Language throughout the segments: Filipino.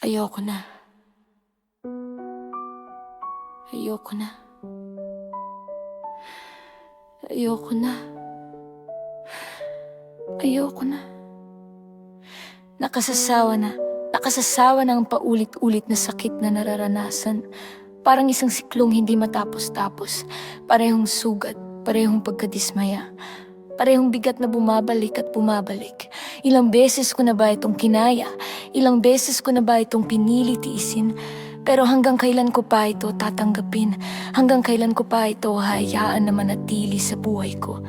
Ayoko na. Ayoko na. Ayoko na. Ayoko na. Nakasasawa na. Nakasasawa na ang paulit-ulit na sakit na nararanasan. Parang isang siklong hindi matapos-tapos. Parehong sugat, parehong pagkadismaya. Parehong bigat na bumabalik at bumabalik. Ilang beses ko na ba itong kinaya? Ilang beses ko na ba itong pinili tiisin? Pero hanggang kailan ko pa ito tatanggapin? Hanggang kailan ko pa ito hayaan na manatili sa buhay ko?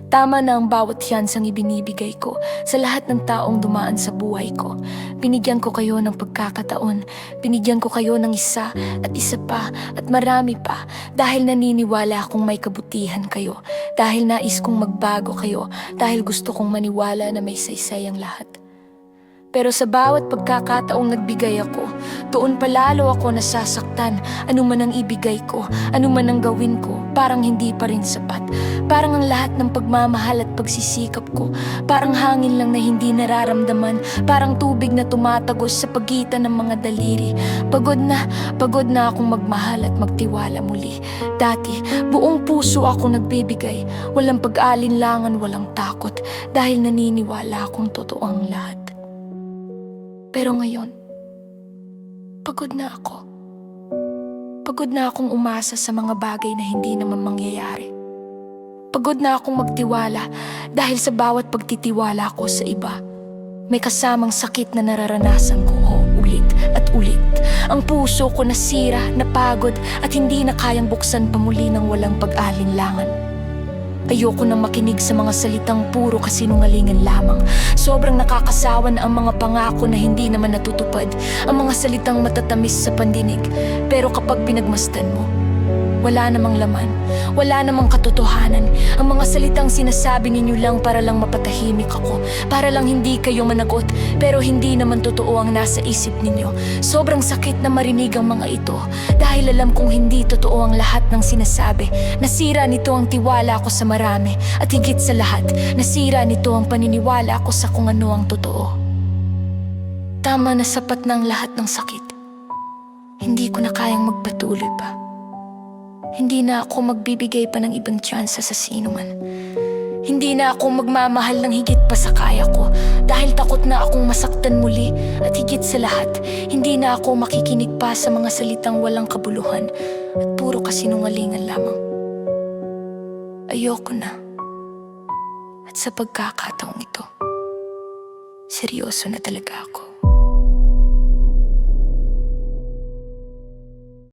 Tama na ang bawat yansang ibinibigay ko sa lahat ng taong dumaan sa buhay ko. Binigyan ko kayo ng pagkakataon. Binigyan ko kayo ng isa at isa pa at marami pa. Dahil naniniwala akong may kabutihan kayo. Dahil nais kong magbago kayo. Dahil gusto kong maniwala na may saysay ang lahat. Pero sa bawat pagkakataong nagbigay ako, doon palalo ako nasasaktan. Ano man ang ibigay ko, ano man ang gawin ko, parang hindi pa rin sapat. Parang ang lahat ng pagmamahal at pagsisikap ko, parang hangin lang na hindi nararamdaman. Parang tubig na tumatagos sa pagitan ng mga daliri. Pagod na akong magmahal at magtiwala muli. Dati, buong puso ako nagbibigay. Walang pag-alinlangan, walang takot. Dahil naniniwala akong totoo ang lahat. Pero ngayon, pagod na ako. Pagod na akong umasa sa mga bagay na hindi naman mangyayari. Pagod na akong magtiwala dahil sa bawat pagtitiwala ko sa iba, may kasamang sakit na nararanasan ko ulit at ulit. Ang puso ko nasira, napagod at hindi na kayang buksan pa muli ng walang pag-alinlangan. Ayoko nang makinig sa mga salitang puro kasinungalingan lamang. Sobrang nakakasawa na ang mga pangako na hindi naman natutupad. Ang mga salitang matatamis sa pandinig. Pero kapag pinagmasdan mo, wala namang laman, wala namang katotohanan. Ang mga salitang sinasabi ninyo lang para lang mapatahimik ako, para lang hindi kayo managot. Pero hindi naman totoo ang nasa isip ninyo. Sobrang sakit na marinig ang mga ito. Dahil alam kong hindi totoo ang lahat ng sinasabi. Nasira nito ang tiwala ko sa marami. At higit sa lahat, nasira nito ang paniniwala ko sa kung ano ang totoo. Tama na, sapat na ang lahat ng sakit. Hindi ko na kayang magpatuloy pa. Hindi na ako magbibigay pa ng ibang tsansa sa sino man. Hindi na ako magmamahal ng higit pa sa kaya ko. Dahil takot na akong masaktan muli. At higit sa lahat, hindi na ako makikinig pa sa mga salitang walang kabuluhan at puro kasinungalingan lamang. Ayoko na. At sa pagkakataong ito, seryoso na talaga ako.